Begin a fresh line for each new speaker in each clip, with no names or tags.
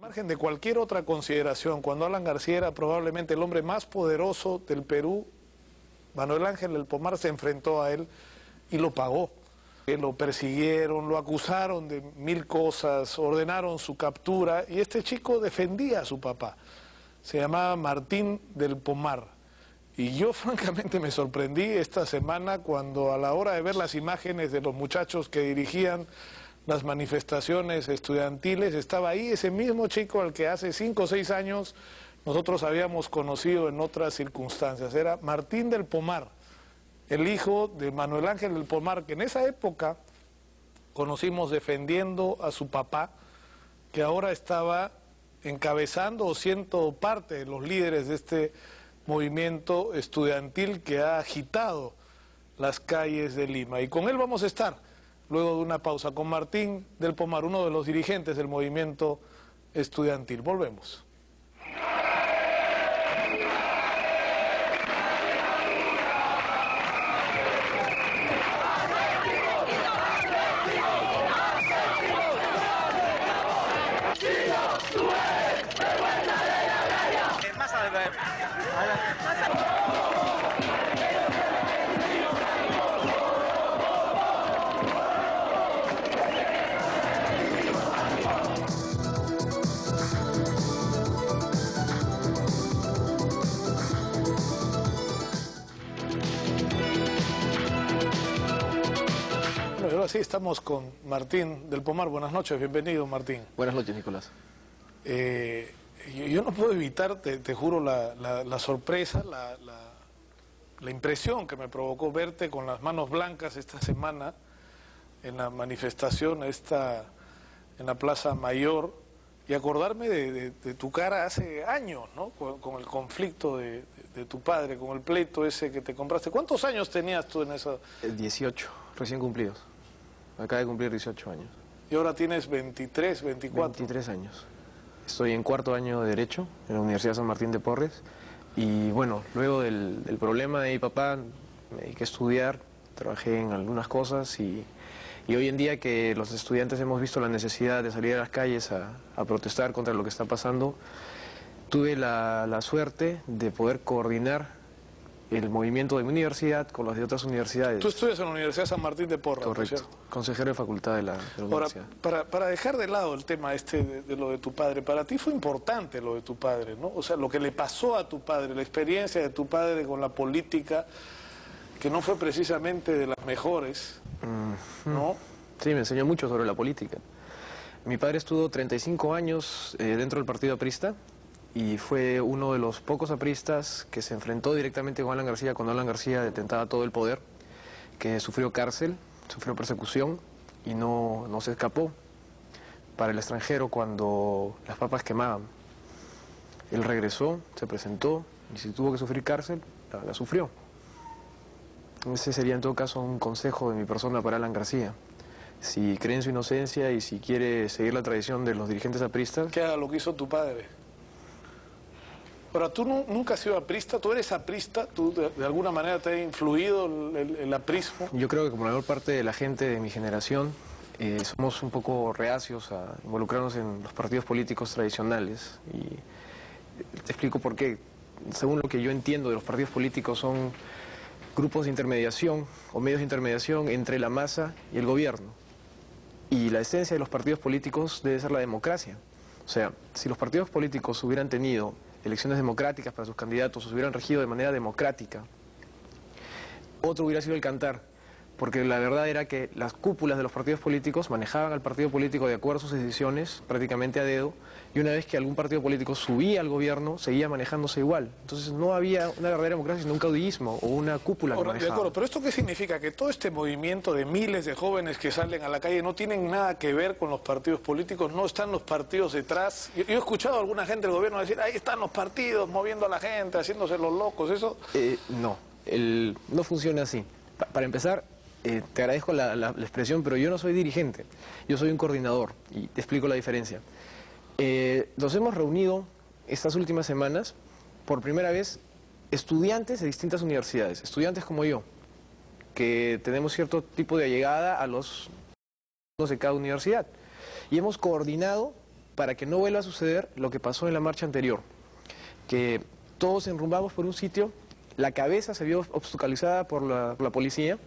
margen de cualquier otra consideración, cuando Alan García era probablemente el hombre más poderoso del Perú, Manuel Ángel del Pomar se enfrentó a él y lo pagó. Lo persiguieron, lo acusaron de mil cosas, ordenaron su captura y este chico defendía a su papá. Se llamaba Martín del Pomar. Y yo francamente me sorprendí esta semana cuando a la hora de ver las imágenes de los muchachos que dirigían las manifestaciones estudiantiles, estaba ahí ese mismo chico al que hace 5 o 6 años nosotros habíamos conocido en otras circunstancias. Era Martín del Pomar, el hijo de Manuel Ángel del Pomar, que en esa época conocimos defendiendo a su papá, que ahora estaba encabezando o siendo parte de los líderes de este movimiento estudiantil que ha agitado las calles de Lima. Y con él vamos a estar, luego de una pausa, con Martín del Pomar, uno de los dirigentes del movimiento estudiantil. Volvemos. Bueno, y ahora sí estamos con Martín del Pomar. Buenas noches, bienvenido Martín.
Buenas noches, Nicolás.
Yo no puedo evitar, te juro, la sorpresa, la impresión que me provocó verte con las manos blancas esta semana en la manifestación en la Plaza Mayor y acordarme de tu cara hace años, ¿no? Con el conflicto de tu padre, con el pleito ese que te compraste. ¿Cuántos años tenías tú en eso?
18, recién cumplidos. Acaba de cumplir 18 años.
Y ahora tienes 23, 24.
23 años. Estoy en cuarto año de Derecho en la Universidad San Martín de Porres. Y bueno, luego del problema de mi papá, me dediqué a estudiar, trabajé en algunas cosas y hoy en día que los estudiantes hemos visto la necesidad de salir a las calles a protestar contra lo que está pasando, tuve la suerte de poder coordinar el movimiento de mi universidad con los de otras universidades.
Tú estudias en la Universidad San Martín de Porres,
correcto,
¿no es cierto?
Consejero de facultad de la universidad.
Ahora, para dejar de lado el tema de lo de tu padre, para ti fue importante lo de tu padre, ¿no? O sea, lo que le pasó a tu padre, la experiencia de tu padre con la política, que no fue precisamente de las mejores, ¿no?
Sí, me enseñó mucho sobre la política. Mi padre estuvo 35 años dentro del partido aprista y fue uno de los pocos apristas que se enfrentó directamente con Alan García cuando Alan García detentaba todo el poder, que sufrió cárcel, sufrió persecución y no se escapó para el extranjero cuando las papas quemaban. Él regresó, se presentó y si tuvo que sufrir cárcel, la sufrió. Ese sería en todo caso un consejo de mi persona para Alan García. Si cree en su inocencia y si quiere seguir la tradición de los dirigentes apristas...
Que haga lo que hizo tu padre. Ahora, tú nunca has sido aprista, tú eres aprista, tú de alguna manera te ha influido el aprismo.
Yo creo que como la mayor parte de la gente de mi generación somos un poco reacios a involucrarnos en los partidos políticos tradicionales. Y te explico por qué. Según lo que yo entiendo de los partidos políticos son grupos de intermediación o medios de intermediación entre la masa y el gobierno. Y la esencia de los partidos políticos debe ser la democracia. O sea, si los partidos políticos hubieran tenido elecciones democráticas para sus candidatos, o se hubieran regido de manera democrática, otro hubiera sido el cantar. Porque la verdad era que las cúpulas de los partidos políticos manejaban al partido político de acuerdo a sus decisiones, prácticamente a dedo, y una vez que algún partido político subía al gobierno, seguía manejándose igual. Entonces no había una verdadera democracia, sino un caudillismo o una cúpula que manejaba.
De acuerdo, pero ¿esto qué significa? Que todo este movimiento de miles de jóvenes que salen a la calle no tienen nada que ver con los partidos políticos, no están los partidos detrás. Yo he escuchado a alguna gente del gobierno decir, ahí están los partidos moviendo a la gente, haciéndose los locos, ¿eso?
No funciona así. Para empezar... te agradezco la expresión, pero yo no soy dirigente, yo soy un coordinador y te explico la diferencia. Nos hemos reunido estas últimas semanas, por primera vez, estudiantes de distintas universidades, estudiantes como yo, que tenemos cierto tipo de allegada a los de cada universidad. Y hemos coordinado para que no vuelva a suceder lo que pasó en la marcha anterior, que todos enrumbamos por un sitio, la cabeza se vio obstaculizada por la policía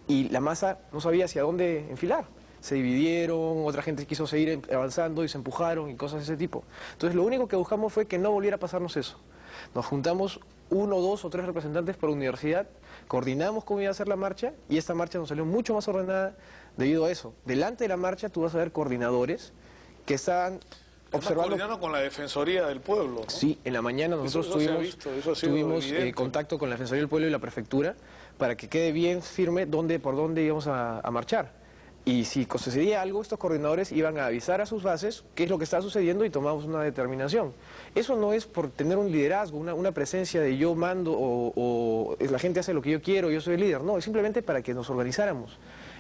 y la masa no sabía hacia dónde enfilar. Se dividieron, otra gente quiso seguir avanzando y se empujaron y cosas de ese tipo. Entonces lo único que buscamos fue que no volviera a pasarnos eso. Nos juntamos 1, 2 o 3 representantes por universidad, coordinamos cómo iba a ser la marcha y esta marcha nos salió mucho más ordenada debido a eso. Delante de la marcha tú vas a ver coordinadores que estaban observando...
coordinando con la Defensoría del Pueblo, ¿no?
Sí, en la mañana nosotros tuvimos contacto con la Defensoría del Pueblo y la Prefectura para que quede bien firme por dónde íbamos a marchar. Y si sucedía algo, estos coordinadores iban a avisar a sus bases qué es lo que está sucediendo y tomamos una determinación. Eso no es por tener un liderazgo, una presencia de yo mando o la gente hace lo que yo quiero, yo soy el líder. No, es simplemente para que nos organizáramos.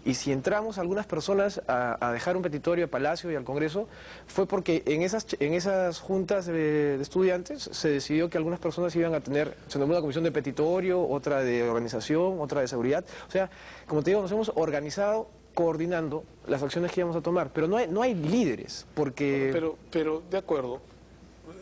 Y si entramos algunas personas a dejar un petitorio al Palacio y al Congreso, fue porque en esas juntas de estudiantes se decidió que algunas personas iban a tener, se nombró una comisión de petitorio, otra de organización, otra de seguridad. O sea, como te digo, nos hemos organizado coordinando las acciones que íbamos a tomar, pero no hay líderes, porque...
Pero, de acuerdo,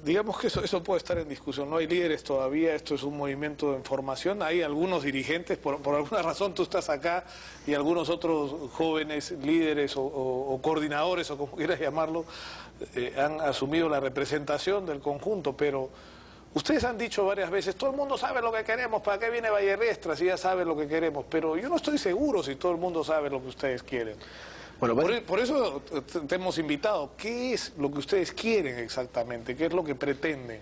digamos que eso puede estar en discusión, no hay líderes todavía, esto es un movimiento en formación, hay algunos dirigentes, por alguna razón tú estás acá, y algunos otros jóvenes líderes o coordinadores, o como quieras llamarlo, han asumido la representación del conjunto, pero... Ustedes han dicho varias veces, todo el mundo sabe lo que queremos, ¿para qué viene Vallerriestra si ya sabe lo que queremos? Pero yo no estoy seguro si todo el mundo sabe lo que ustedes quieren. Bueno, por eso te hemos invitado. ¿Qué es lo que ustedes quieren exactamente? ¿Qué es lo que pretenden?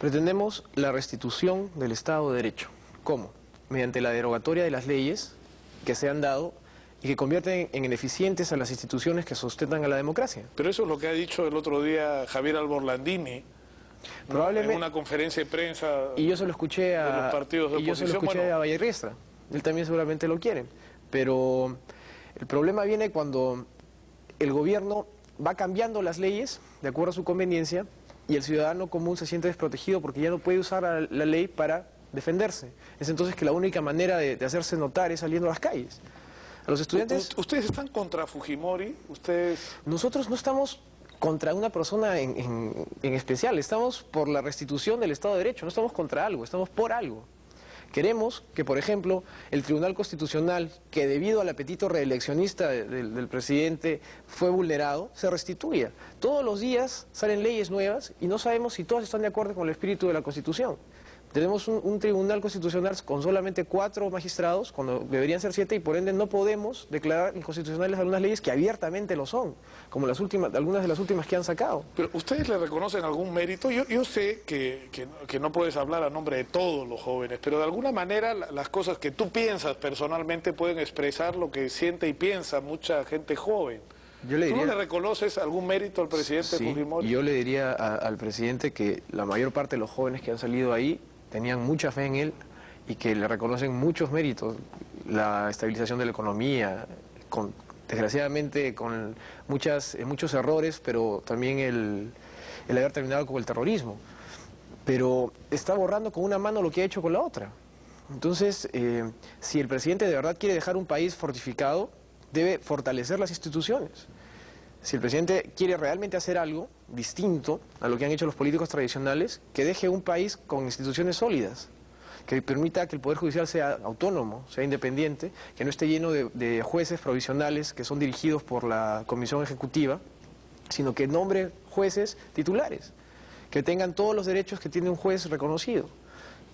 Pretendemos la restitución del Estado de Derecho. ¿Cómo? Mediante la derogatoria de las leyes que se han dado y que convierten en ineficientes a las instituciones que sustentan a la democracia.
Pero eso es lo que ha dicho el otro día Javier Alborlandini,
probablemente,
en una conferencia de prensa
y yo se lo escuché
de los partidos de oposición.
Y yo se lo escuché a Vallerriestra. Él también seguramente lo quiere. Pero el problema viene cuando el gobierno va cambiando las leyes de acuerdo a su conveniencia y el ciudadano común se siente desprotegido porque ya no puede usar la ley para defenderse. Es entonces que la única manera de hacerse notar es saliendo a las calles. A los estudiantes...
¿Ustedes están contra Fujimori?
Nosotros no estamos contra una persona en especial, estamos por la restitución del Estado de Derecho, no estamos contra algo, estamos por algo. Queremos que, por ejemplo, el Tribunal Constitucional, que debido al apetito reeleccionista del presidente fue vulnerado, se restituya. Todos los días salen leyes nuevas y no sabemos si todas están de acuerdo con el espíritu de la Constitución. Tenemos un Tribunal Constitucional con solamente 4 magistrados, cuando deberían ser 7, y por ende no podemos declarar inconstitucionales algunas leyes que abiertamente lo son, como algunas de las últimas que han sacado.
Pero ¿ustedes le reconocen algún mérito? Yo sé que no puedes hablar a nombre de todos los jóvenes, pero de alguna manera las cosas que tú piensas personalmente pueden expresar lo que siente y piensa mucha gente joven. ¿Tú no le reconoces algún mérito al presidente Fujimori?
Yo le diría al presidente que la mayor parte de los jóvenes que han salido ahí tenían mucha fe en él y que le reconocen muchos méritos, la estabilización de la economía, desgraciadamente con muchos errores, pero también el haber terminado con el terrorismo. Pero está borrando con una mano lo que ha hecho con la otra. Entonces, si el presidente de verdad quiere dejar un país fortificado, debe fortalecer las instituciones. Si el presidente quiere realmente hacer algo distinto a lo que han hecho los políticos tradicionales, que deje un país con instituciones sólidas, que permita que el Poder Judicial sea autónomo, sea independiente, que no esté lleno de jueces provisionales que son dirigidos por la Comisión Ejecutiva, sino que nombre jueces titulares, que tengan todos los derechos que tiene un juez reconocido,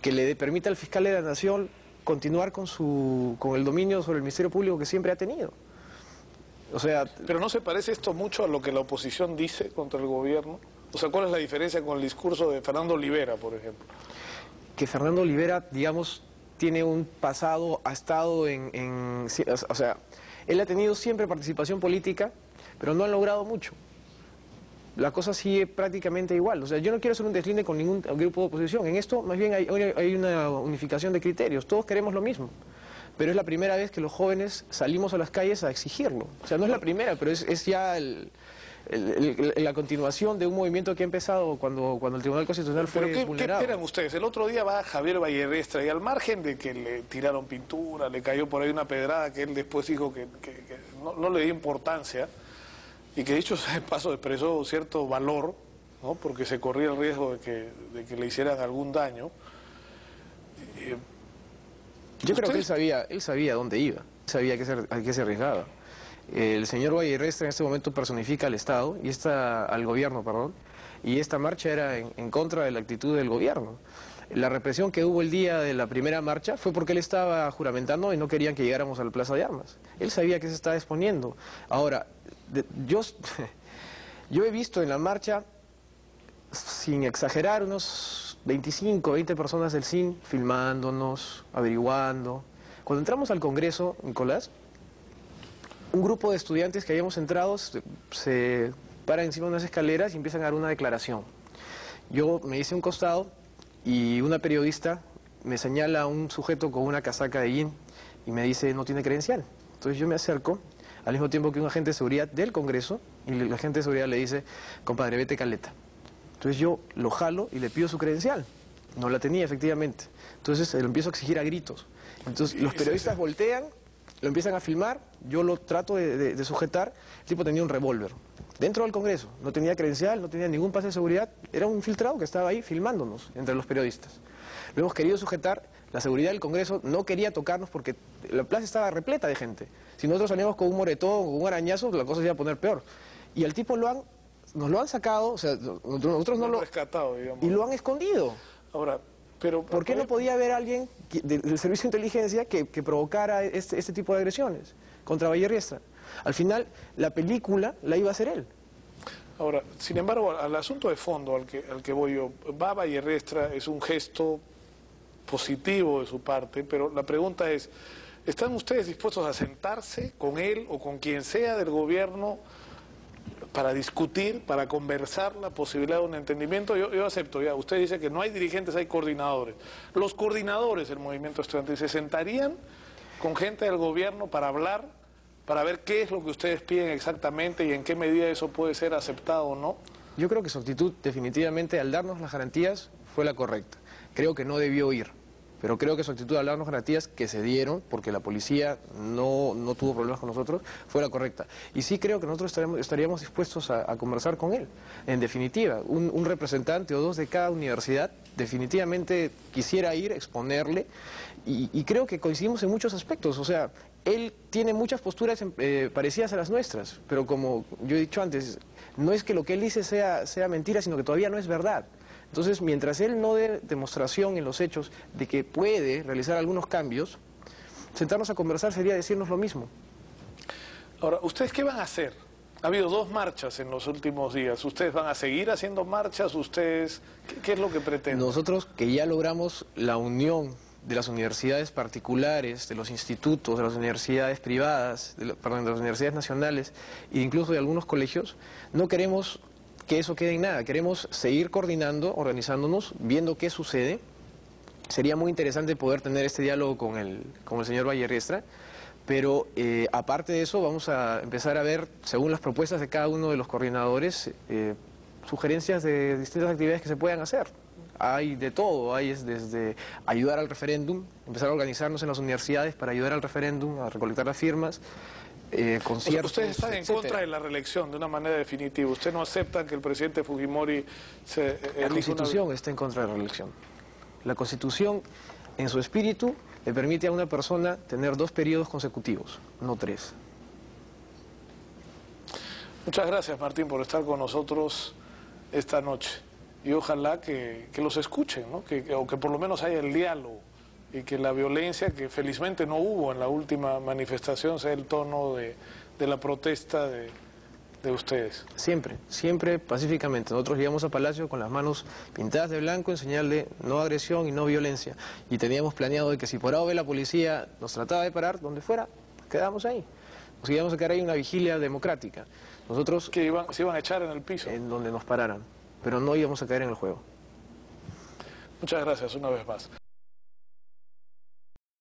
que le permita al fiscal de la Nación continuar con el dominio sobre el Ministerio Público que siempre ha tenido. O sea,
¿pero no se parece esto mucho a lo que la oposición dice contra el gobierno? O sea, ¿cuál es la diferencia con el discurso de Fernando Olivera, por ejemplo?
Que Fernando Olivera, digamos, tiene un pasado, ha estado o sea, él ha tenido siempre participación política, pero no ha logrado mucho. La cosa sigue prácticamente igual. O sea, yo no quiero hacer un deslinde con ningún grupo de oposición. En esto, más bien, hay una unificación de criterios. Todos queremos lo mismo. Pero es la primera vez que los jóvenes salimos a las calles a exigirlo. O sea, no es la primera, pero es ya la continuación de un movimiento que ha empezado cuando el Tribunal Constitucional fue vulnerado.
¿Qué esperan ustedes? El otro día va Javier Vallerriestra y al margen de que le tiraron pintura, le cayó por ahí una pedrada que él después dijo que no le dio importancia, y que dicho sea de paso expresó cierto valor, ¿no? Porque se corría el riesgo de que le hicieran algún daño.
Yo creo que él sabía dónde iba, sabía a qué se arriesgaba. El señor Vallerrestra en este momento personifica al Estado, al gobierno, perdón, y esta marcha era en contra de la actitud del gobierno. La represión que hubo el día de la primera marcha fue porque él estaba juramentando y no querían que llegáramos a la Plaza de Armas. Él sabía que se estaba exponiendo. Ahora, yo he visto en la marcha, sin exagerar, unos 25, 20 personas del CIN filmándonos, averiguando. Cuando entramos al Congreso, Nicolás, un grupo de estudiantes que habíamos entrado se paran encima de unas escaleras y empiezan a dar una declaración. Yo me hice un costado y una periodista me señala a un sujeto con una casaca de jean y me dice no tiene credencial. Entonces yo me acerco, al mismo tiempo que un agente de seguridad del Congreso, y el agente de seguridad le dice, compadre, vete caleta. Entonces yo lo jalo y le pido su credencial. No la tenía, efectivamente. Entonces lo empiezo a exigir a gritos. Entonces los periodistas voltean, lo empiezan a filmar, yo lo trato de sujetar. El tipo tenía un revólver dentro del Congreso, no tenía credencial, no tenía ningún pase de seguridad, era un infiltrado que estaba ahí filmándonos entre los periodistas. Lo hemos querido sujetar, la seguridad del Congreso no quería tocarnos porque la plaza estaba repleta de gente. Si nosotros salíamos con un moretón o con un arañazo, la cosa se iba a poner peor. Y al tipo nos lo han sacado, o sea, nosotros no lo...
rescatado, digamos.
Y lo han escondido.
Ahora, pero...
¿Por qué no podía haber alguien del Servicio de Inteligencia que provocara este tipo de agresiones contra Vallerriestra? Al final, la película la iba a hacer él.
Ahora, sin embargo, al asunto de fondo al que voy yo, va Vallerriestra, es un gesto positivo de su parte, pero la pregunta es, ¿están ustedes dispuestos a sentarse con él o con quien sea del gobierno para discutir, para conversar la posibilidad de un entendimiento? Yo acepto, ya, usted dice que no hay dirigentes, hay coordinadores. Los coordinadores del movimiento estudiantil se sentarían con gente del gobierno para hablar, para ver qué es lo que ustedes piden exactamente y en qué medida eso puede ser aceptado o no.
Yo creo que su actitud definitivamente al darnos las garantías fue la correcta. Creo que no debió ir, pero creo que su actitud al darnos garantías que se dieron, porque la policía no tuvo problemas con nosotros, fue la correcta. Y sí creo que nosotros estaríamos dispuestos a conversar con él. En definitiva, un representante o dos de cada universidad definitivamente quisiera ir, exponerle, y creo que coincidimos en muchos aspectos. O sea, él tiene muchas posturas parecidas a las nuestras, pero como yo he dicho antes, no es que lo que él dice sea mentira, sino que todavía no es verdad. Entonces, mientras él no dé demostración en los hechos de que puede realizar algunos cambios, sentarnos a conversar sería decirnos lo mismo.
Ahora, ¿ustedes qué van a hacer? Ha habido 2 marchas en los últimos días. ¿Ustedes van a seguir haciendo marchas? ¿Ustedes qué es lo que pretenden?
Nosotros que ya logramos la unión de las universidades particulares, de los institutos, de las universidades privadas, de las universidades nacionales e incluso de algunos colegios, no queremos que eso quede en nada. Queremos seguir coordinando, organizándonos, viendo qué sucede. Sería muy interesante poder tener este diálogo con el señor Vallerriestra, pero aparte de eso vamos a empezar a ver, según las propuestas de cada uno de los coordinadores, sugerencias de distintas actividades que se puedan hacer. Hay de todo, hay desde ayudar al referéndum, empezar a organizarnos en las universidades para ayudar al referéndum, a recolectar las firmas, conciertos,
ustedes están en
etcétera.
contra de la reelección de una manera definitiva. ¿Usted no acepta que el presidente Fujimori se
La Constitución está en contra de la reelección. La Constitución, en su espíritu, le permite a una persona tener 2 periodos consecutivos, no 3.
Muchas gracias, Martín, por estar con nosotros esta noche. Y ojalá que los escuchen, ¿no? O que por lo menos haya el diálogo y que la violencia, que felizmente no hubo en la última manifestación, sea el tono de la protesta de ustedes.
Siempre, siempre pacíficamente. Nosotros llegamos a Palacio con las manos pintadas de blanco en señal de no agresión y no violencia. Y teníamos planeado de que si por A o B la policía nos trataba de parar, donde fuera, quedábamos ahí. Nos íbamos a quedar ahí en una vigilia democrática. Nosotros...
Que se iban a echar en el piso.
En donde nos pararan, pero no íbamos a caer en el juego.
Muchas gracias una vez más.